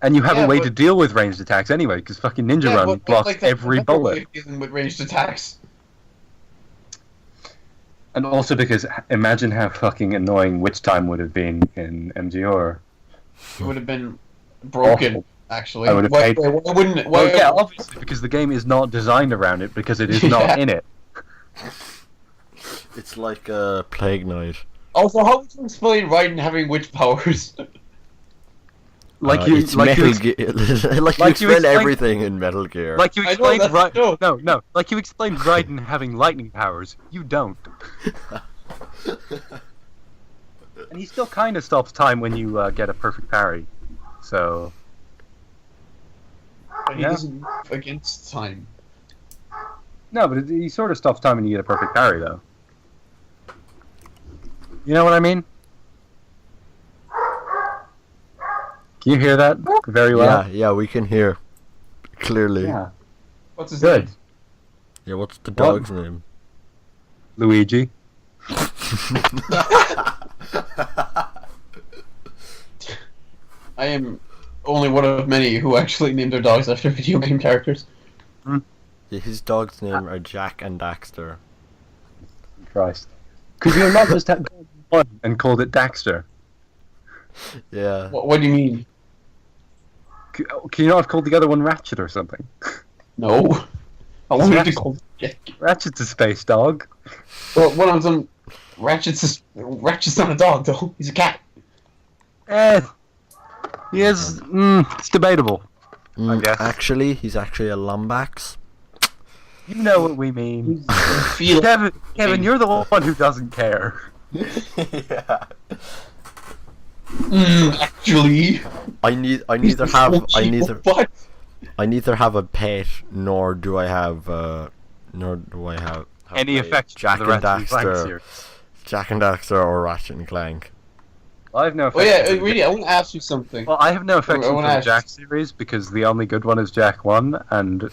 And you have a way to deal with ranged attacks anyway, because fucking Ninja Run blocks every bullet. Dealing with ranged attacks. And also because imagine how fucking annoying Witch Time would have been in MGR. It would have been broken. Awful. Actually, I would have paid. Why wouldn't it? Yeah, obviously, because the game is not designed around it, because it is not in it. It's like a Plague Knight. Also, how would you explain Raiden having witch powers? You explain everything in Metal Gear. Like you explained like you explained Raiden having lightning powers. You don't. And he still kind of stops time when you get a perfect parry. So. But he doesn't move against time. No, but he sort of stops time when you get a perfect parry, though. You know what I mean? Can you hear that very well? Yeah, we can hear clearly. Yeah. What's his name? Yeah, what's the dog's name? Luigi. I am only one of many who actually named their dogs after video game characters. Yeah, his dogs' name are Jack and Daxter. Christ. Could you not just have one and called it Daxter? Yeah. What do you mean? Can you not have called the other one Ratchet or something? No. I wanted to call Jack. Ratchet's a space dog. Well, one of them, Ratchet's not a dog though. He's a cat. He is. It's debatable. I guess. Actually, he's actually a Lombax. You know what we mean. Kevin, you're the one who doesn't care. Yeah. Actually, I neither have a pet nor do I have any affection Jack for the and Daxter, Jack and Daxter or Ratchet and Clank. I have no affection. affection. Oh yeah, really, I want to ask you something. Well, I have no affection for the Jack series because the only good one is Jack 1 and.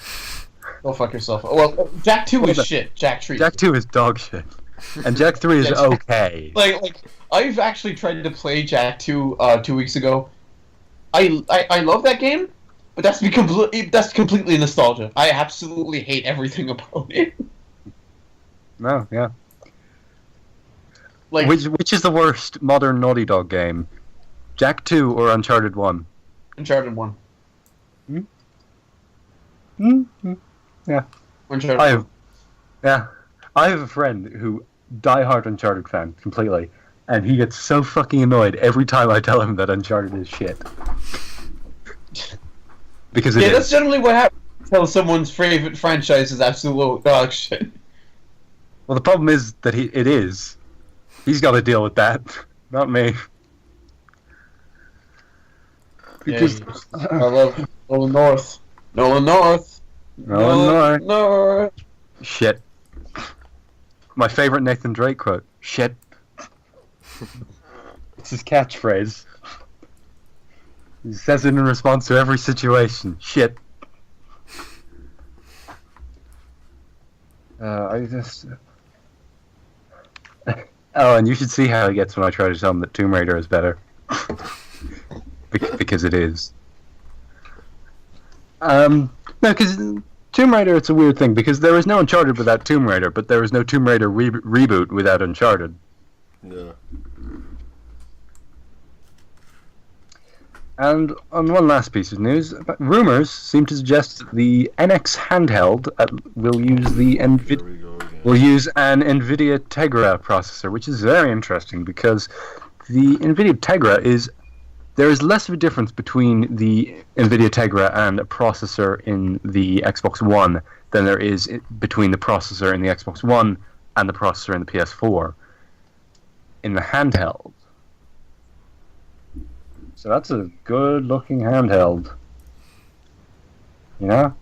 Go fuck yourself. Well, Jack 2 is shit. Jack 3. Jack 2 is dog shit. And Jack 3 is okay. Like I've actually tried to play Jack 2 2 weeks ago. I love that game, but that's completely nostalgia. I absolutely hate everything about it. No, yeah. Like which is the worst modern Naughty Dog game? Jack 2 or Uncharted 1? Uncharted 1. Yeah. Uncharted. I have a friend who diehard Uncharted fan completely, and he gets so fucking annoyed every time I tell him that Uncharted is shit. Because that's generally what happens. Tell someone's favorite franchise is absolute dog shit. Well, the problem is that it is. He's got to deal with that, not me. Because I love Nolan North. Nolan North. Nolan North. Shit. My favorite Nathan Drake quote. Shit. It's his catchphrase. He says it in response to every situation. Shit. Oh, and you should see how he gets when I try to tell him that Tomb Raider is better. Because it is. No, because Tomb Raider, it's a weird thing, because there is no Uncharted without Tomb Raider, but there is no Tomb Raider reboot without Uncharted. Yeah. And on one last piece of news, rumours seem to suggest that the NX handheld will use the will use an Nvidia Tegra processor, which is very interesting because the Nvidia Tegra there is less of a difference between the Nvidia Tegra and a processor in the Xbox One than there is between the processor in the Xbox One and the processor in the PS4 in the handheld. So that's a good-looking handheld. You know?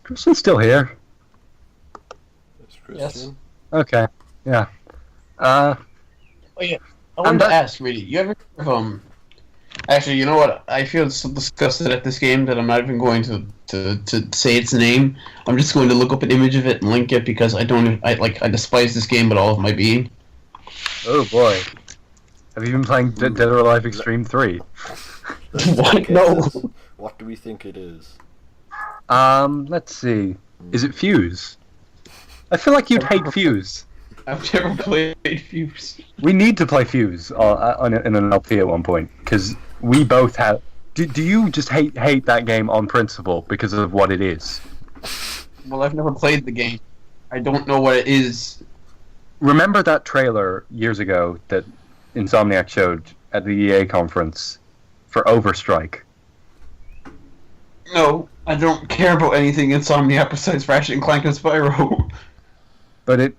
Christian's still here. It's Christian. Okay, yeah. Oh yeah, I wanted to ask, really, you ever actually, you know what? I feel so disgusted at this game that I'm not even going to say its name. I'm just going to look up an image of it and link it because I despise this game with all of my being. Oh boy. Have you been playing Dead or Alive Extreme 3? What? No. What do we think it is? Let's see. Is it Fuse? I feel like you'd hate Fuse. I've never played Fuse. We need to play Fuse in an LP at one point, because we both have... Do you just hate that game on principle because of what it is? Well, I've never played the game. I don't know what it is. Remember that trailer years ago that Insomniac showed at the EA conference for Overstrike? No, I don't care about anything Insomniac besides Ratchet and Clank and Spyro. But it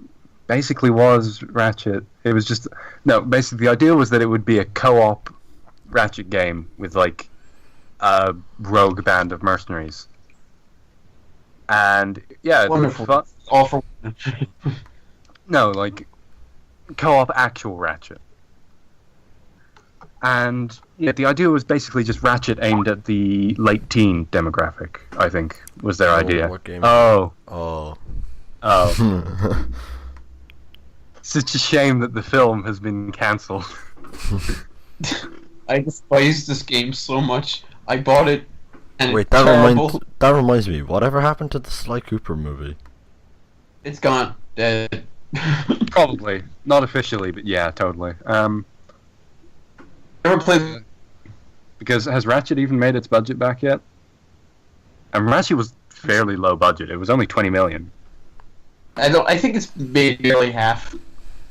basically was Ratchet. It was just... No, basically the idea was that it would be a co-op Ratchet game with, like, a rogue band of mercenaries. And, yeah... Wonderful. All for one. No, like, co-op actual Ratchet. And yeah, the idea was basically just Ratchet aimed at the late teen demographic, I think, was their idea. What game? Oh. Oh. Such a shame that the film has been cancelled. I despise this game so much. I bought it, and Wait, it's terrible. that reminds me. Whatever happened to the Sly Cooper movie? It's gone. Dead. Probably. Not officially, but yeah, totally. Never played. Because has Ratchet even made its budget back yet? And Ratchet was fairly low budget. It was only 20 million. I think it's made nearly half.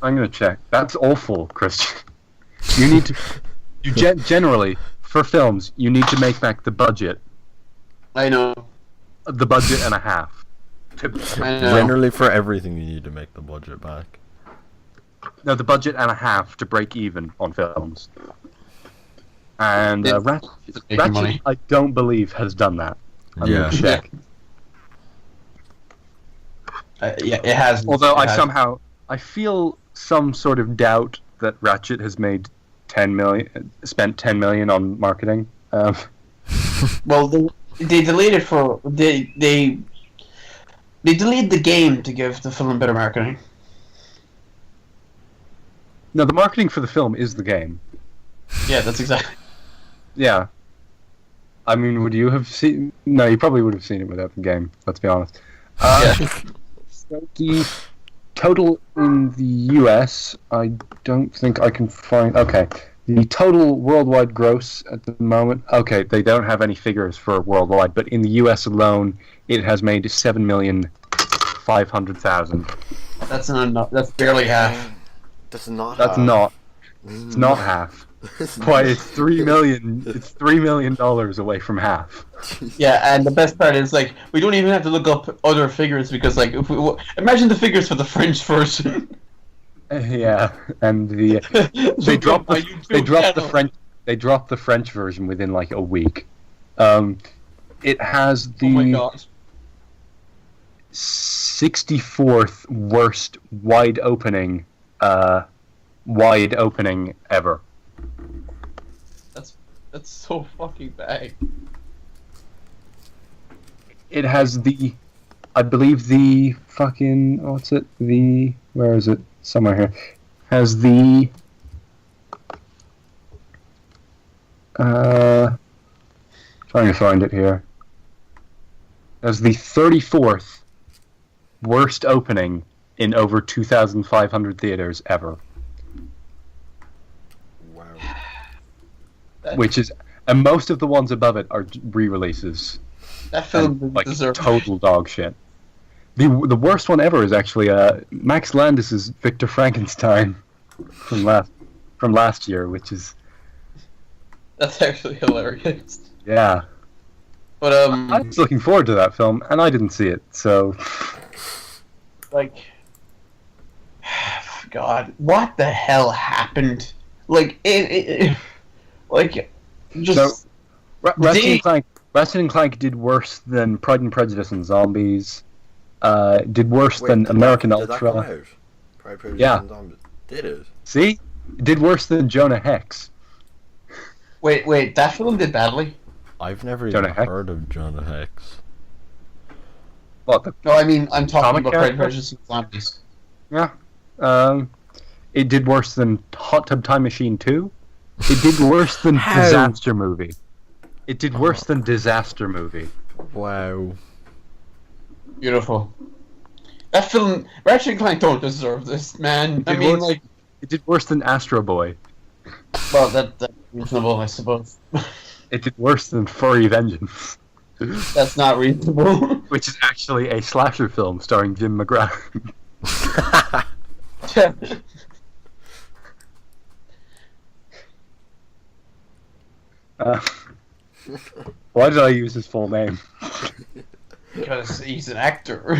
I'm gonna check. That's awful, Christian. You need to... generally, for films, you need to make back the budget. I know. The budget and a half. I know. Generally, for everything, you need to make the budget back. No, the budget and a half to break even on films. And Ratchet, money. I don't believe, has done that. I'm Yeah. gonna check. Yeah, it has. Although I feel some sort of doubt that Ratchet has made spent 10 million on marketing. Well, they deleted they deleted the game to give the film better marketing. No, the marketing for the film is the game. Yeah, that's exactly. Yeah. I mean, would you have seen... No, you probably would have seen it without the game, let's be honest. Yeah. So the total in the US, I don't think I can find... Okay. The total worldwide gross at the moment... Okay, they don't have any figures for worldwide, but in the US alone, it has made 7,500,000. That's not enough. That's barely half. That's not. That's half. not. It's not half. Why, it's $3 million. It's $3 million away from half. Yeah, and the best part is, like, we don't even have to look up other figures because, like, if we imagine the figures for the French version. Yeah, and they dropped the French version within like a week. It has the Oh my god. 64th worst wide opening ever. That's so fucking bad. It has the I believe the fucking what's it? Where is it? Somewhere here. Has the trying to find it here. Has the 34th worst opening in over 2,500 theaters ever. Wow. Which is, and most of the ones above it are re-releases. That film And, like deserves total dog shit. The worst one ever is actually Max Landis's Victor Frankenstein from last year, which is That's actually hilarious. yeah. But I was looking forward to that film, and I didn't see it. So, like, God, what the hell happened? Like like, just so Ratchet and Clank did worse than Pride and Prejudice and Zombies. Did worse than American Did that come Ultra. out? Pride, Prejudice, Yeah. and Zombies? Did it? See, it did worse than Jonah Hex. wait, that film did badly. I've never Jonah even Hex? heard of Jonah Hex. What the No, I mean I'm talking Comic about Pride and character? Prejudice and Zombies. Yeah. It did worse than Hot Tub Time Machine 2. It did worse than How? Disaster Movie. It did worse than Disaster Movie. Wow. Beautiful. That film, Ratchet and Clank don't deserve this, man. I did mean, worse. like, It did worse than Astro Boy. well, that's reasonable, I suppose. It did worse than Furry Vengeance, That's not reasonable. which is actually a slasher film starring Jim McGrath. Why did I use his full name? Because he's an actor.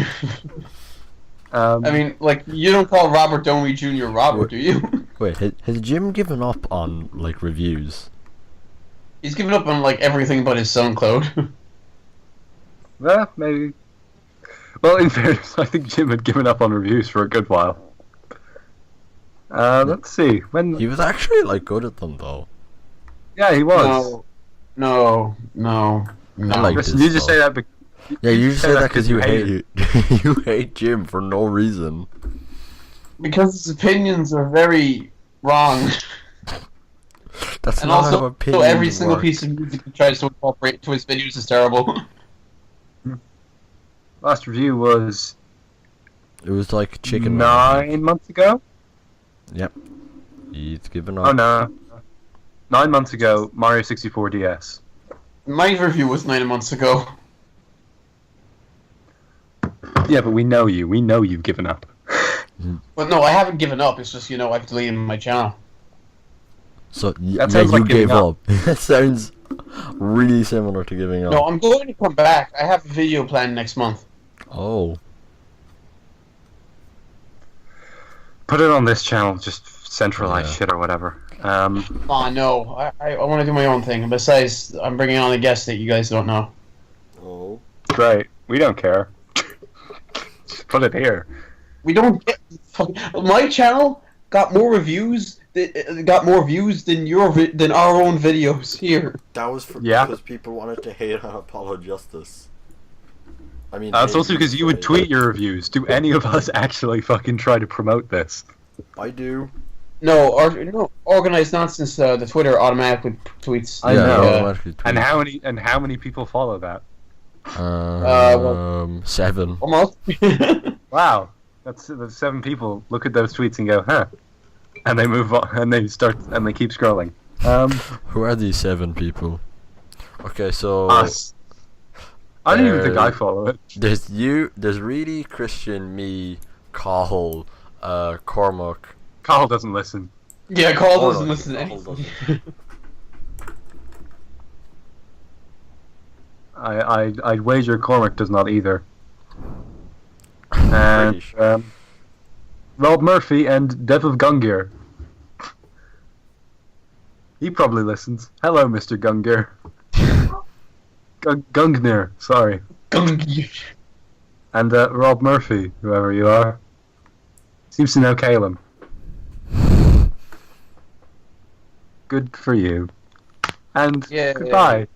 I I mean, like, you don't call Robert Downey Jr. Robert, do you? Wait, has Jim given up on like reviews? He's given up on, like, everything but his SoundCloud. yeah, maybe. Well, in fairness, I think Jim had given up on reviews for a good while. Let's see. When? He was actually like good at them though. Yeah, he was. No. I like Listen, this you just stuff. say that because Yeah, you just say that because you hate hate you hate Jim for no reason. Because his opinions are very wrong. That's And not also, how opinions every single work. piece of music he tries to incorporate into his videos is terrible. last review was It was like chicken. 9 months ago. Yep. He's given up. Oh no, 9 months ago. Mario 64 DS. My review was 9 months ago. Yeah, but we know you. We know you've given up. But no, I haven't given up. It's just, I've deleted my channel. So That yeah, sounds you like giving gave up. That sounds really similar to giving up. No, I'm going to come back. I have a video planned next month. Oh. Put it on this channel. Just centralized Yeah. shit or whatever. Oh, no. I want to do my own thing. Besides, I'm bringing on a guest that you guys don't know. Oh. Great. We don't care. Just put it here. We don't get... My channel got more reviews... got more views than than our own videos here. That was Yeah. because people wanted to hate on Apollo Justice. I mean, It's also because you would tweet your reviews. Do any of us actually fucking try to promote this? I do. No, Organized Nonsense, the Twitter automatically tweets. I know. automatically tweet. And how many people follow that? 7. Almost. Wow, that's 7 people. Look at those tweets and go, huh? And they move on, and they keep scrolling. Who are these 7 people? Okay, so Us. I don't even think I follow it. there's Reedy, Christian, me, Cahill, Cormac. Carl doesn't listen. Yeah, Carl Oh, doesn't no, listen to Carl anything. I'd wager Cormac does not either. Pretty And sure. Rob Murphy and Dev of Gungir. He probably listens. Hello, Mr. Gungir. Gungnir, sorry. And Rob Murphy, whoever you are. Seems to know Caleb. Good for you. And Yeah. goodbye.